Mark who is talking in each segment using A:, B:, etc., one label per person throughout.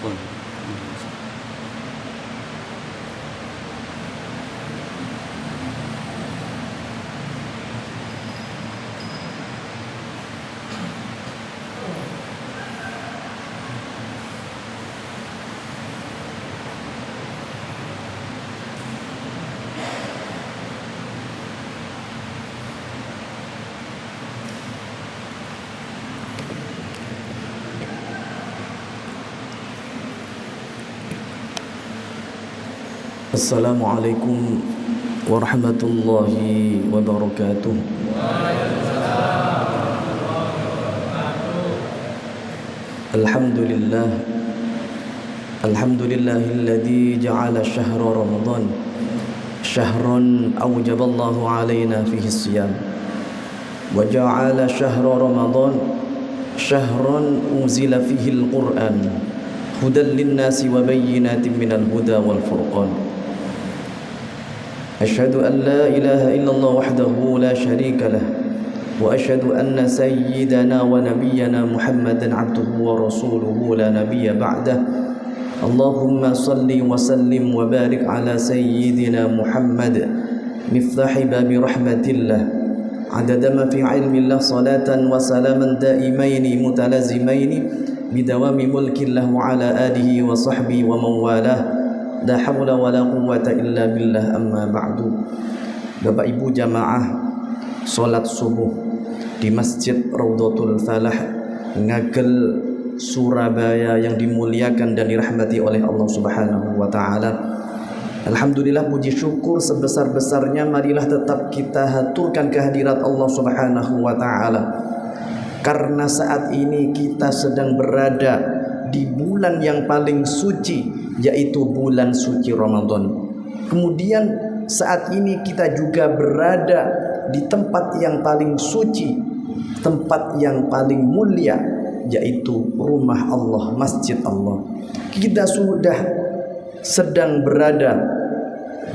A: Pun.
B: Assalamualaikum warahmatullahi wabarakatuh. Alhamdulillah, alhamdulillahilladzi ja'ala syahra Ramadan syahran awjaballahu alaina fihi siyam wa ja'ala syahra Ramadan syahran unzila fihi al-Qur'an hudan lin-nasi wa bayyinatin minal huda wal furqan. أشهد أن لا إله إلا الله وحده لا شريك له وأشهد أن سيدنا ونبينا محمدا عبده ورسوله لا نبي بعده اللهم صل وسلم وبارك على سيدنا محمد مفتاح باب رحمة الله عدد ما في علم الله صلاة وسلاما دائمين متلازمين بدوام ملك الله وعلى آله وصحبه ومن والاه la haula wala quwwata illa billah, amma ba'du. Bapak Ibu jamaah salat subuh di Masjid Raudhatul Falah Ngagel Surabaya yang dimuliakan dan dirahmati oleh Allah Subhanahu wa taala. Alhamdulillah, puji syukur sebesar-besarnya marilah tetap kita haturkan kehadirat Allah Subhanahu wa taala. Karena saat ini kita sedang berada di bulan yang paling suci, yaitu bulan suci Ramadan. Kemudian saat ini kita juga berada di tempat yang paling suci, tempat yang paling mulia, yaitu rumah Allah, masjid Allah. Kita sudah sedang berada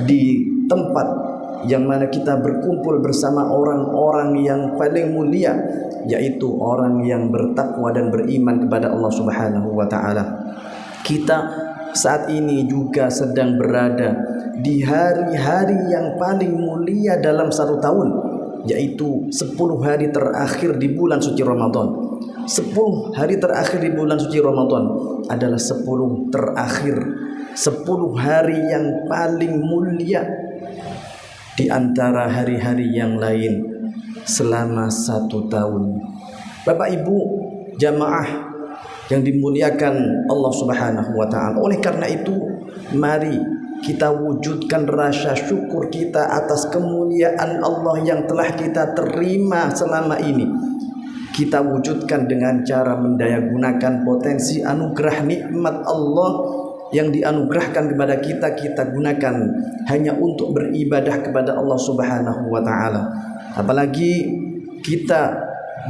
B: di tempat yang mana kita berkumpul bersama orang-orang yang paling mulia, yaitu orang yang bertakwa dan beriman kepada Allah Subhanahu wa taala. Kita saat ini juga sedang berada di hari-hari yang paling mulia dalam satu tahun, yaitu 10 hari terakhir di bulan suci Ramadan. 10 hari terakhir di bulan suci Ramadan adalah 10 terakhir, 10 hari yang paling mulia di antara hari-hari yang lain selama satu tahun. Bapak Ibu jamaah yang dimuliakan Allah Subhanahu wa taala. Oleh karena itu, mari kita wujudkan rasa syukur kita atas kemuliaan Allah yang telah kita terima selama ini. Kita wujudkan dengan cara mendayagunakan potensi anugerah nikmat Allah yang dianugerahkan kepada kita, kita gunakan hanya untuk beribadah kepada Allah Subhanahu wa taala. Apalagi kita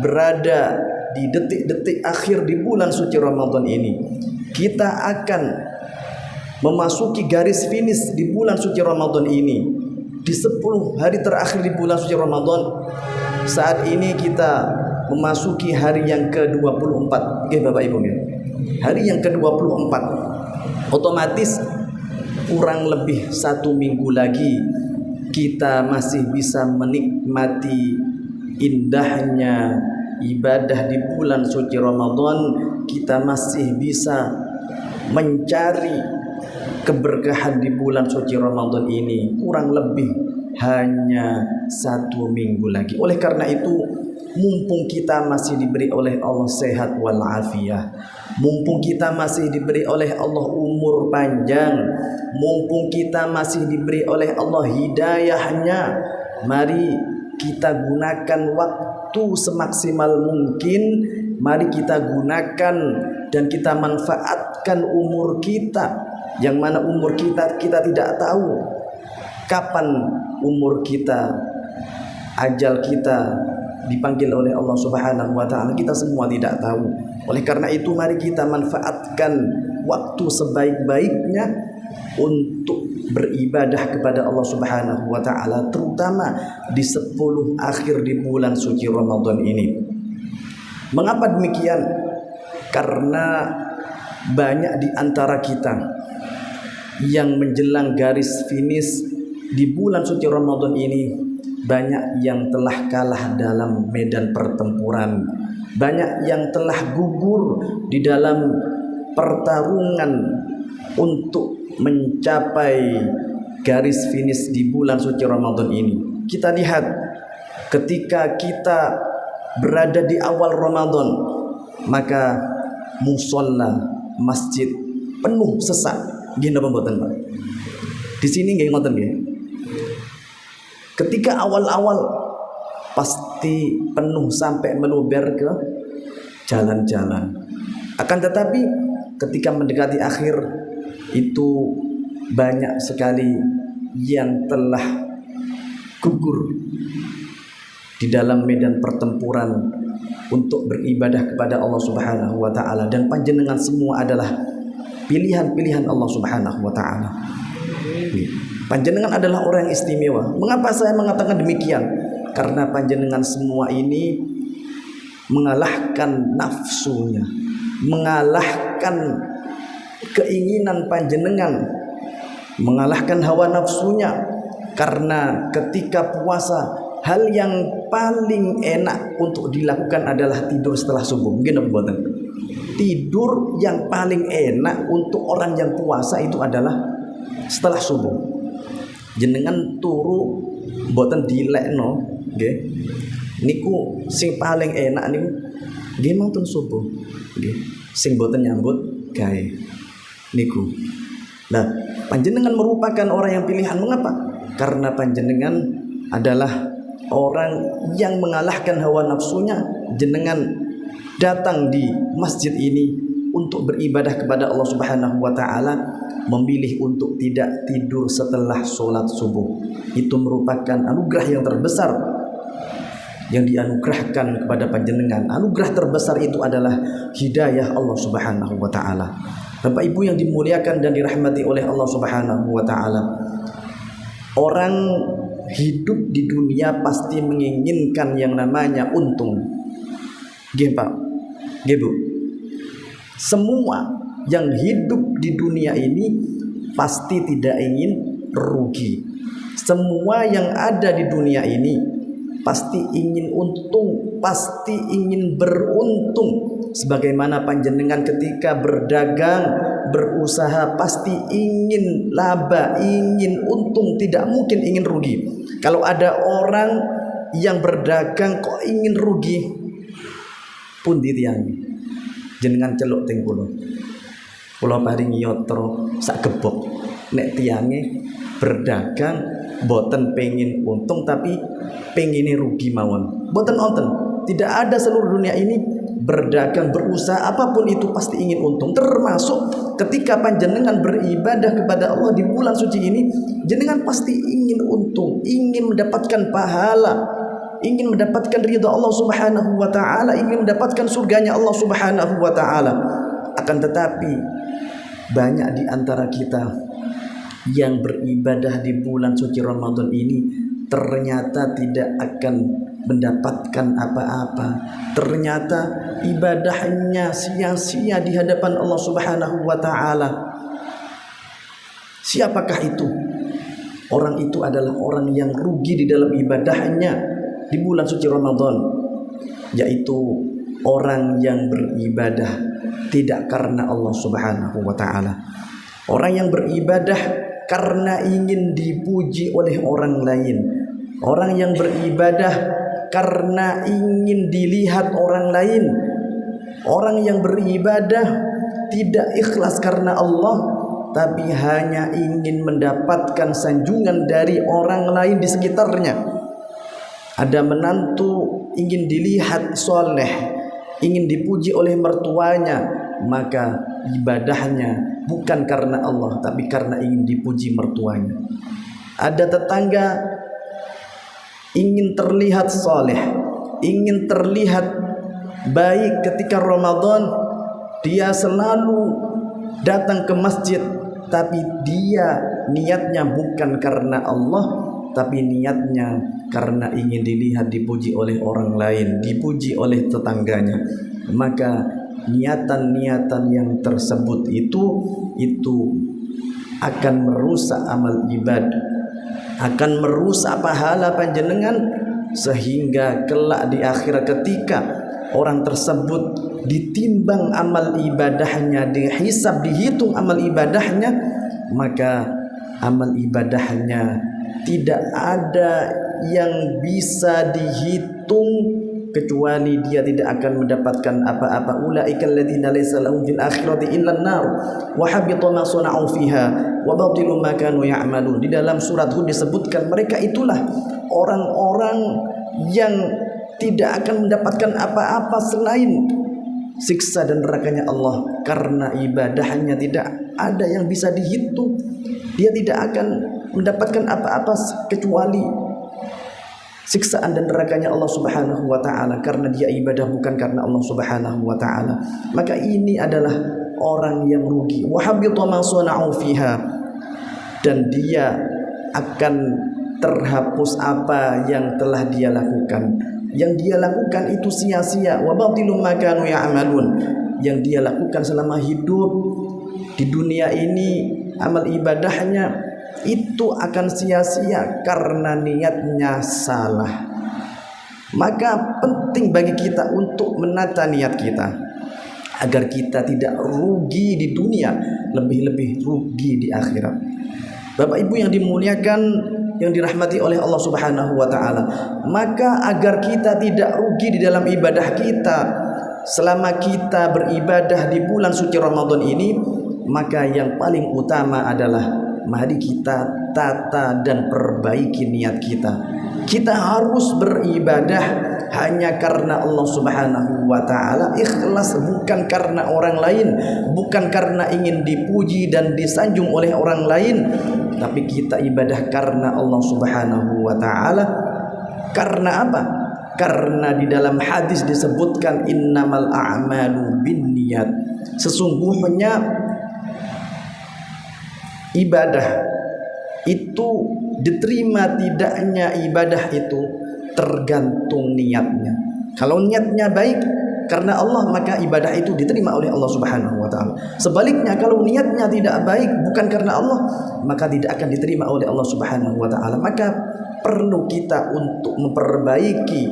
B: berada di detik-detik akhir di bulan suci Ramadan ini. Kita akan memasuki garis finish di bulan suci Ramadan ini. Di 10 hari terakhir di bulan suci Ramadan, saat ini kita memasuki hari yang ke-24. Oke Bapak Ibu ya. Hari yang ke-24. Otomatis kurang lebih 1 minggu lagi kita masih bisa menikmati indahnya ibadah di bulan suci Ramadan. Kita masih bisa mencari keberkahan di bulan suci Ramadan ini. Kurang lebih hanya 1 minggu lagi. Oleh karena itu, mumpung kita masih diberi oleh Allah sehat walafiat, mumpung kita masih diberi oleh Allah umur panjang, mumpung kita masih diberi oleh Allah hidayahnya, mari kita gunakan waktu semaksimal mungkin. Mari kita gunakan dan kita manfaatkan umur kita, yang mana umur kita tidak tahu kapan umur kita, ajal kita dipanggil oleh Allah Subhanahu wa taala. Kita semua tidak tahu. Oleh karena itu, mari kita manfaatkan waktu sebaik-baiknya untuk beribadah kepada Allah Subhanahu wa taala, terutama di 10 akhir di bulan suci Ramadan ini. Mengapa demikian? Karena banyak di antara kita yang menjelang garis finish di bulan suci Ramadan ini, banyak yang telah kalah dalam medan pertempuran, banyak yang telah gugur di dalam pertarungan untuk mencapai garis finish di bulan suci Ramadan ini. Kita lihat ketika kita berada di awal Ramadan, maka musola masjid penuh sesak. Gini apa mboten, Pak? Di sini nggih ngoten nggih. Ketika awal-awal pasti penuh sampai meluber ke jalan-jalan. Akan tetapi ketika mendekati akhir itu banyak sekali yang telah gugur di dalam medan pertempuran untuk beribadah kepada Allah Subhanahu wa taala, dan panjenengan semua adalah pilihan-pilihan Allah Subhanahu wa taala. Panjenengan adalah orang yang istimewa. Mengapa saya mengatakan demikian? Karena panjenengan semua ini mengalahkan nafsunya, mengalahkan keinginan panjenengan, mengalahkan hawa nafsunya. Karena ketika puasa, hal yang paling enak untuk dilakukan adalah tidur setelah subuh. Mungkin apa buatan? Tidur yang paling enak untuk orang yang puasa itu adalah setelah subuh. Jenengan turu boten dilekno, nggih. Niku sing paling enak niku nggih mangten subuh. Nggih. Sing boten nyambut gawe niku. Nah, panjenengan merupakan orang yang pilihan. Mengapa? Karena panjenengan adalah orang yang mengalahkan hawa nafsunya. Jenengan datang di masjid ini untuk beribadah kepada Allah Subhanahu wa taala, memilih untuk tidak tidur setelah sholat subuh. Itu merupakan anugerah yang terbesar yang dianugerahkan kepada panjenengan. Anugerah terbesar itu adalah hidayah Allah Subhanahu wa taala. Bapak Ibu yang dimuliakan dan dirahmati oleh Allah Subhanahu wa taala, orang hidup di dunia pasti menginginkan yang namanya untung. Nggih, Pak. Nggih, Bu. Semua yang hidup di dunia ini pasti tidak ingin rugi. Semua yang ada di dunia ini pasti ingin untung, pasti ingin beruntung. Sebagaimana panjenengan ketika berdagang, berusaha pasti ingin laba, ingin untung, tidak mungkin ingin rugi. Kalau ada orang yang berdagang kok ingin rugi, pun ditiangi. Jenengan celuk teng kula paringi yatra sak gebok. Nek tiange berdagang boten pengin untung tapi pengine rugi mawon. Boten wonten. Tidak ada seluruh dunia ini berdagang, berusaha apapun itu pasti ingin untung. Termasuk ketika panjenengan beribadah kepada Allah di bulan suci ini, jenengan pasti ingin untung, ingin mendapatkan pahala, ingin mendapatkan ridha Allah Subhanahu wa taala, ingin mendapatkan surganya Allah Subhanahu wa taala. Akan tetapi banyak di antara kita yang beribadah di bulan suci Ramadan ini ternyata tidak akan mendapatkan apa-apa. Ternyata ibadahnya sia-sia di hadapan Allah Subhanahu wa taala. Siapakah itu? Orang itu adalah orang yang rugi di dalam ibadahnya di bulan suci Ramadan, yaitu orang yang beribadah tidak karena Allah Subhanahu wa taala. Orang yang beribadah karena ingin dipuji oleh orang lain. Orang yang beribadah karena ingin dilihat orang lain. Orang yang beribadah tidak ikhlas karena Allah, tapi hanya ingin mendapatkan sanjungan dari orang lain di sekitarnya. Ada menantu ingin dilihat soleh, ingin dipuji oleh mertuanya, maka ibadahnya bukan karena Allah, tapi karena ingin dipuji mertuanya. Ada tetangga ingin terlihat soleh, ingin terlihat baik ketika Ramadan, dia selalu datang ke masjid, tapi dia niatnya bukan karena Allah, tapi niatnya karena ingin dilihat, dipuji oleh orang lain, dipuji oleh tetangganya. Maka niatan-niatan yang tersebut itu akan merusak amal ibadah, akan merusak pahala panjenengan, sehingga kelak di akhirat ketika orang tersebut ditimbang amal ibadahnya, dihisab, dihitung amal ibadahnya, maka amal ibadahnya tidak ada yang bisa dihitung kecuali dia tidak akan mendapatkan apa-apa. Ulaika alladziina laysa lahum fil akhirati illa an-nar wa habita ma sana'u fiha wa batilu ma kanu ya'malun. Di dalam surat Hud disebutkan mereka itulah orang-orang yang tidak akan mendapatkan apa-apa selain siksa dan nerakanya Allah, karena ibadahnya tidak ada yang bisa dihitung. Dia tidak akan mendapatkan apa-apa kecuali siksaan dan nerakanya Allah Subhanahu wa taala, karena dia ibadah bukan karena Allah Subhanahu wa taala. Maka ini adalah orang yang rugi. Wa habita ma sana'u fiha, dan dia akan terhapus apa yang telah dia lakukan. Yang dia lakukan itu sia-sia. Wa batilu ma kanu ya'malun, yang dia lakukan selama hidup di dunia ini, amal ibadahnya itu akan sia-sia karena niatnya salah. Maka penting bagi kita untuk menata niat kita agar kita tidak rugi di dunia, lebih-lebih rugi di akhirat. Bapak Ibu yang dimuliakan, yang dirahmati oleh Allah Subhanahu wa taala, maka agar kita tidak rugi di dalam ibadah kita selama kita beribadah di bulan suci Ramadan ini, maka yang paling utama adalah mari kita tata dan perbaiki niat kita. Kita harus beribadah hanya karena Allah Subhanahu wa taala, ikhlas, bukan karena orang lain, bukan karena ingin dipuji dan disanjung oleh orang lain, tapi kita ibadah karena Allah Subhanahu wa taala. Karena apa? Karena di dalam hadis disebutkan innamal a'malu binniyat. Sesungguhnya ibadah itu diterima tidaknya ibadah itu tergantung niatnya. Kalau niatnya baik karena Allah, maka ibadah itu diterima oleh Allah Subhanahu wa taala. Sebaliknya, kalau niatnya tidak baik bukan karena Allah, maka tidak akan diterima oleh Allah Subhanahu wa taala. Maka perlu kita untuk memperbaiki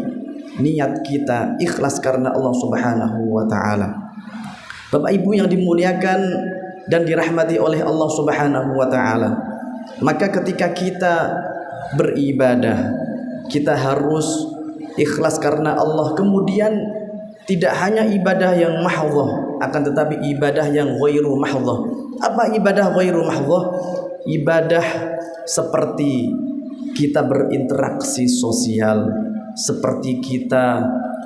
B: niat kita, ikhlas karena Allah Subhanahu wa taala. Bapak Ibu yang dimuliakan dan dirahmati oleh Allah Subhanahu wa taala, maka ketika kita beribadah, kita harus ikhlas karena Allah. Kemudian tidak hanya ibadah yang mahdhah, akan tetapi ibadah yang ghairu mahdhah. Apa ibadah ghairu mahdhah? Ibadah seperti kita berinteraksi sosial, seperti kita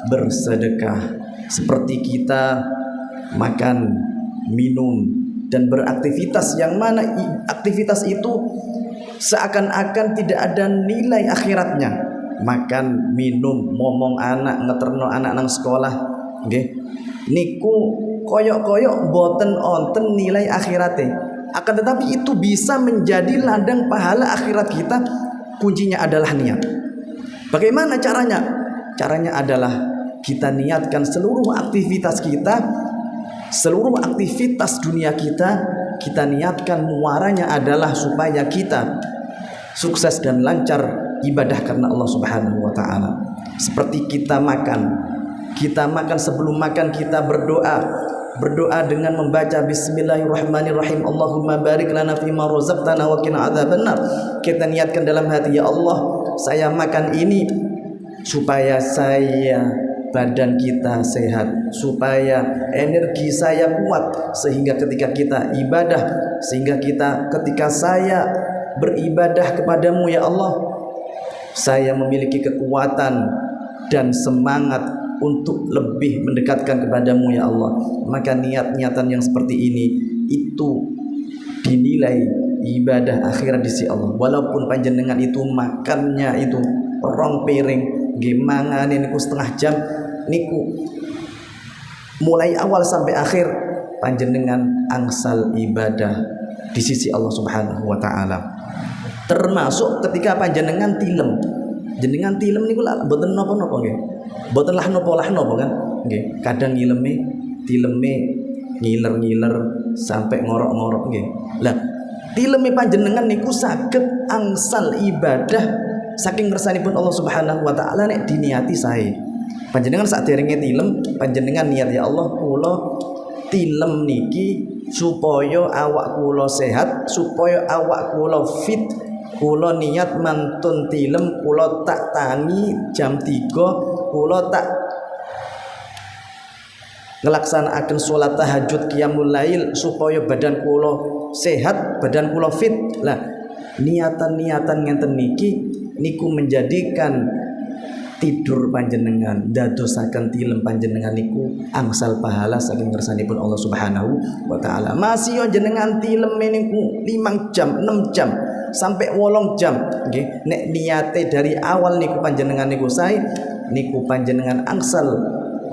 B: bersedekah, seperti kita makan, minum, dan beraktivitas yang mana aktivitas itu seakan-akan tidak ada nilai akhiratnya. Makan, minum, ngomong anak, ngeterno anak nang sekolah, nggih, niku koyok-koyok boten onten nilai akhiratnya. Akan tetapi itu bisa menjadi ladang pahala akhirat kita. Kuncinya adalah niat. Bagaimana caranya? Caranya adalah kita niatkan seluruh aktivitas kita, seluruh aktivitas dunia kita, kita niatkan muaranya adalah supaya kita sukses dan lancar ibadah karena Allah Subhanahu wa taala. Seperti kita makan sebelum makan kita berdoa dengan membaca bismillahirrahmanirrahim, Allahumma barik lana fima razaqtana wa qina adzabannar. Kita niatkan dalam hati, ya Allah, saya makan ini supaya badan kita sehat, supaya energi saya kuat, sehingga ketika kita ibadah, sehingga ketika saya beribadah kepadamu ya Allah, saya memiliki kekuatan dan semangat untuk lebih mendekatkan kepadamu ya Allah. Maka niat-niatan yang seperti ini itu dinilai ibadah akhirat di sisi Allah. Walaupun panjenengan itu makannya itu rong piring, gimana niku setengah jam, niku mulai awal sampai akhir panjenengan angsal ibadah di sisi Allah Subhanahu wa taala. Termasuk ketika panjenengan tilem. Jenengan tilem niku lak mboten napa-napa nggih. Mboten lah napa kan nggih. Kadang ngilemi tileme ngiler-ngiler sampai ngorok-ngorok nggih. Lah tileme panjenengan niku saged angsal ibadah saking ngersanipun Allah Subhanahu wa taala nek diniati sae. Panjenengan saderenge tilem panjenengan niat ya Allah kula tilem niki supaya awak kula sehat, supaya awak kula fit. Kula niat mantun tilem kula tak tangi jam 3 kula tak ngelaksanakaken salat tahajud qiyamul lail supaya badan kula sehat, badan kula fit. Lah niatan-niatan ngenten niki niku menjadikan tidur panjenengan dadosaken tilem panjenengan niku angsal pahala saking ngersanipun Allah Subhanahu wa taala. Masih jenengan tilem niku 5 jam, 6 jam sampai 8 jam nggih. Nek niate dari awal niku panjenengan niku sae niku panjenengan angsal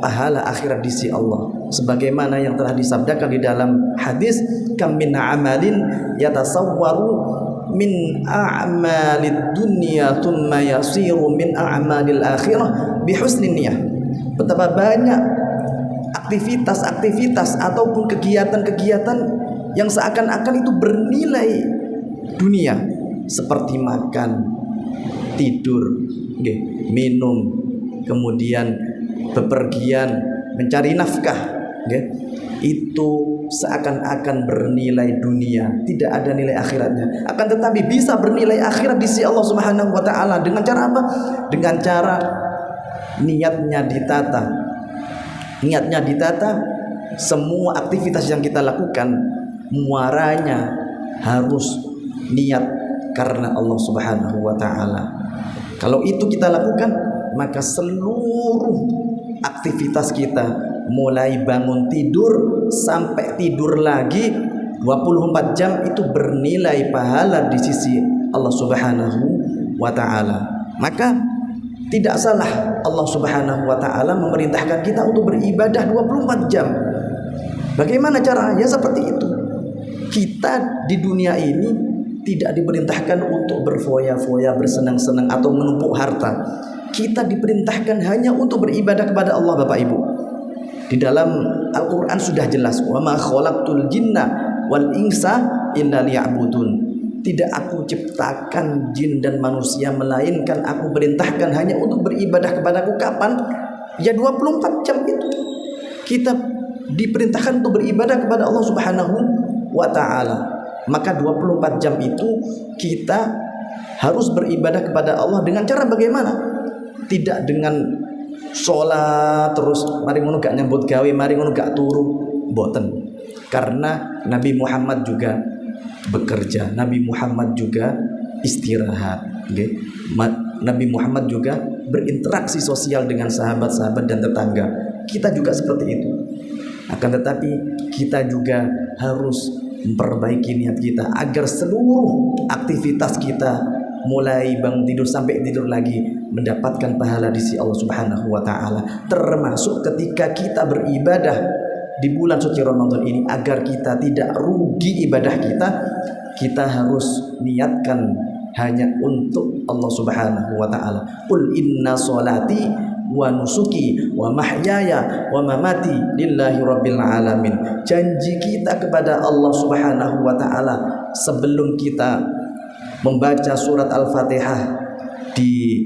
B: pahala akhirat di sisi Allah. Sebagaimana yang telah disabdakan di dalam hadis, kam min amalin yatasawwaru min a'malid dunya thumma yasiru min a'malil akhirah bihusnin niyah. Betapa banyak aktivitas-aktivitas ataupun kegiatan-kegiatan yang seakan-akan itu bernilai dunia, seperti makan, tidur, minum, kemudian bepergian, mencari nafkah, itu seakan-akan bernilai dunia, tidak ada nilai akhiratnya. Akan tetapi bisa bernilai akhirat di sisi Allah Subhanahu wa taala dengan cara apa? Dengan cara niatnya ditata. Niatnya ditata, semua aktivitas yang kita lakukan muaranya harus niat karena Allah Subhanahu wa taala. Kalau itu kita lakukan, maka seluruh aktivitas kita mulai bangun tidur sampai tidur lagi 24 jam itu bernilai pahala di sisi Allah Subhanahu wa taala. Maka tidak salah Allah Subhanahu wa taala memerintahkan kita untuk beribadah 24 jam. Bagaimana caranya? Seperti itu. Kita di dunia ini tidak diperintahkan untuk berfoya-foya, bersenang-senang atau menumpuk harta. Kita diperintahkan hanya untuk beribadah kepada Allah, Bapak Ibu. Di dalam Al-Quran sudah jelas, wa ma khalaqtul jinna wal insa illa liya'budun. Tidak aku ciptakan jin dan manusia melainkan aku perintahkan hanya untuk beribadah kepadaku. Kapan? Ya 24 jam itu. Kita diperintahkan untuk beribadah kepada Allah Subhanahu wa taala. Maka 24 jam itu kita harus beribadah kepada Allah dengan cara bagaimana? Tidak dengan sholat terus mari ngono gak nyambut gawe, mari ngono gak turu, mboten. Karena Nabi Muhammad juga bekerja, Nabi Muhammad juga istirahat, okay? Nabi Muhammad juga berinteraksi sosial dengan sahabat-sahabat dan tetangga. Kita juga seperti itu. Akan tetapi kita juga harus memperbaiki niat kita agar seluruh aktivitas kita mulai bangun tidur sampai tidur lagi mendapatkan pahala di sisi Allah Subhanahu wa taala. Termasuk ketika kita beribadah di bulan suci Ramadan ini, agar kita tidak rugi ibadah kita, kita harus niatkan hanya untuk Allah Subhanahu wa taala. Qul inna sholati wa nusuki wa mahyaya wa mamati lillahi rabbil alamin. Janji kita kepada Allah Subhanahu wa taala sebelum kita membaca surat Al-Fatihah di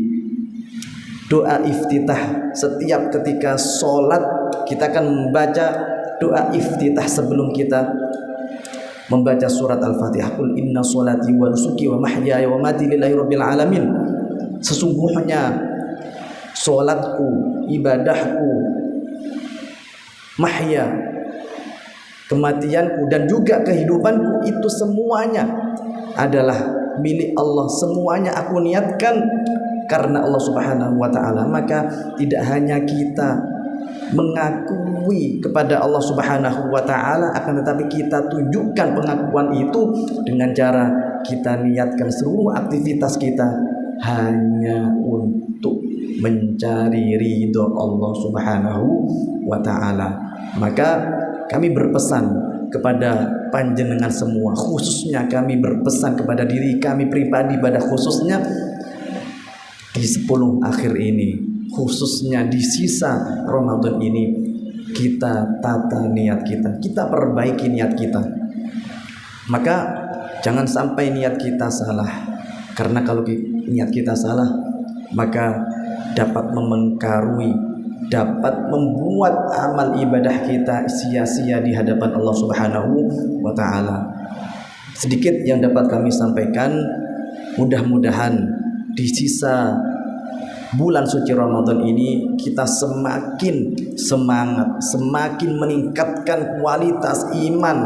B: doa iftitah. Setiap ketika sholat kita akan membaca doa iftitah sebelum kita membaca surat Al-Fatihah. Qul inna sholati wa nusuki wa mahyaya wa mamati lillahi rabbil alamin. Sesungguhnya sholatku, ibadahku, mahya, kematianku dan juga kehidupanku itu semuanya adalah milik Allah. Semuanya aku niatkan karena Allah Subhanahu wa taala. Maka tidak hanya kita mengakui kepada Allah Subhanahu wa taala, akan tetapi kita tunjukkan pengakuan itu dengan cara kita niatkan seluruh aktivitas kita hanya untuk mencari ridho Allah Subhanahu wa taala. Maka kami berpesan kepada panjenengan semua, khususnya kami berpesan kepada diri kami pribadi pada khususnya di 10 akhir ini, khususnya di sisa Ramadan ini, kita tata niat kita, kita perbaiki niat kita. Maka jangan sampai niat kita salah, karena kalau niat kita salah maka dapat memengkarui, dapat membuat amal ibadah kita sia-sia di hadapan Allah Subhanahu wa Ta'ala. Sedikit yang dapat kami sampaikan, mudah-mudahan di sisa bulan suci Ramadan ini kita semakin semangat, semakin meningkatkan kualitas iman,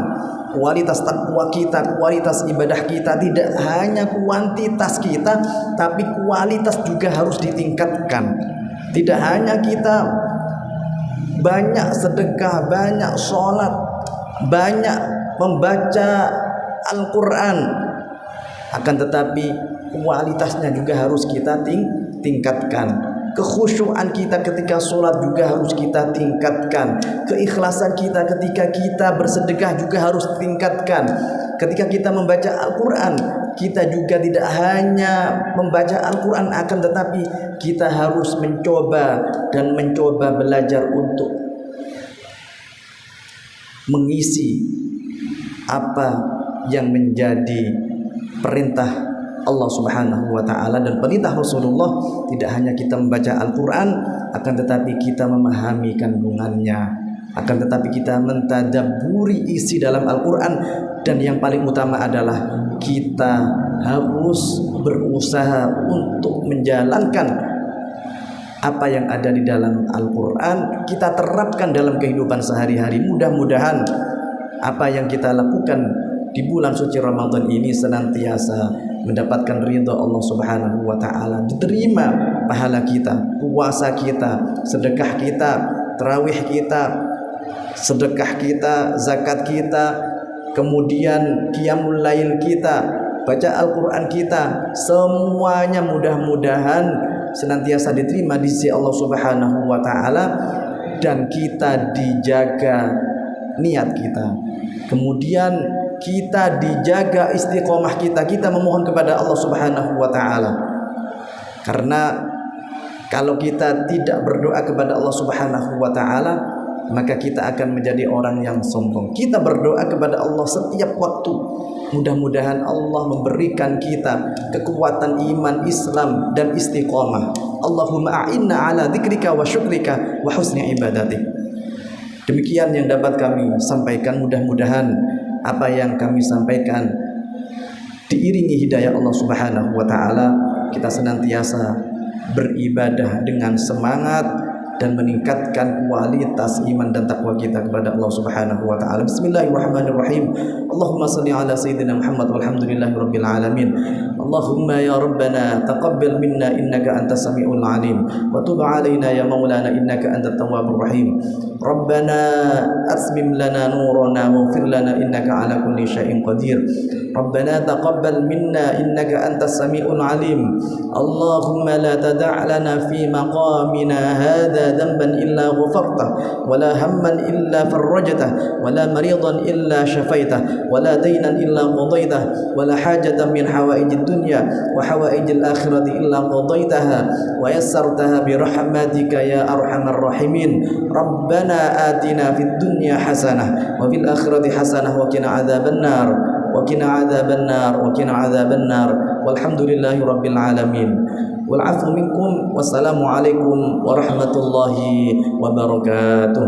B: kualitas takwa kita, kualitas ibadah kita. Tidak hanya kuantitas kita, tapi kualitas juga harus ditingkatkan. Tidak hanya kita banyak sedekah, banyak sholat, banyak membaca Al-Quran, akan tetapi kualitasnya juga harus kita tingkatkan. Kekhusyuan kita ketika sholat juga harus kita tingkatkan. Keikhlasan kita ketika kita bersedekah juga harus tingkatkan. Ketika kita membaca Al-Quran, kita juga tidak hanya membaca Al-Quran, akan tetapi kita harus mencoba belajar untuk mengisi apa yang menjadi perintah Allah Subhanahu wa Ta'ala dan perintah Rasulullah. Tidak hanya kita membaca Al-Quran, akan tetapi kita memahami kandungannya, akan tetapi kita mentadabburi isi dalam Al-Quran. Dan yang paling utama adalah kita harus berusaha untuk menjalankan apa yang ada di dalam Al-Quran, kita terapkan dalam kehidupan sehari-hari. Mudah-mudahan apa yang kita lakukan di bulan suci Ramadan ini senantiasa mendapatkan ridha Allah Subhanahu wa Ta'ala, diterima pahala kita, puasa kita, sedekah kita, tarawih kita, sedekah kita, zakat kita, kemudian qiyamul lail kita, baca Al-Quran kita, semuanya mudah-mudahan senantiasa diterima di sisi Allah Subhanahu wa Ta'ala, dan kita dijaga niat kita, kemudian kita dijaga istiqomah kita, kita memohon kepada Allah Subhanahu wa Ta'ala. Karena kalau kita tidak berdoa kepada Allah Subhanahu wa Ta'ala, maka kita akan menjadi orang yang sombong. Kita berdoa kepada Allah setiap waktu. Mudah-mudahan Allah memberikan kita kekuatan iman, Islam, dan istiqomah. Allahumma a'inna ala dzikrika wa syukrika wa husni ibadatik. Demikian yang dapat kami sampaikan. Mudah-mudahan apa yang kami sampaikan diiringi hidayah Allah Subhanahu wa Ta'ala, kita senantiasa beribadah dengan semangat dan meningkatkan kualitas iman dan takwa kita kepada Allah Subhanahu wa Ta'ala. Bismillahirrahmanirrahim. Allahumma salli ala sayyidina Muhammad walhamdulillahi rabbil alamin. Allahumma ya rabbana taqabbal minna innaka antas samiul alim wa tub alaina ya maulana innaka antat tawwabur rahim. Rabbana asmim lana nurana waghfir lana innaka ala kulli syai'in qadir. Rabbana taqabbal minna innaka antas samiul alim. Allahumma la tada' lana fi maqamina hadha ذنبا إلا غفرته ولا هما إلا فرجته ولا مريضا إلا شفيته ولا دينا إلا قضيته ولا حاجة من حوائج الدنيا وحوائج الآخرة إلا قضيتها ويسرتها برحمتك يا أرحم الراحمين. ربنا آتنا في الدنيا حسنة وفي الآخرة حسنة وقنا عذاب النار وقنا عذاب النار وقنا عذاب النار والحمد لله رب العالمين. والعفو منكم والسلام عليكم ورحمة الله وبركاته.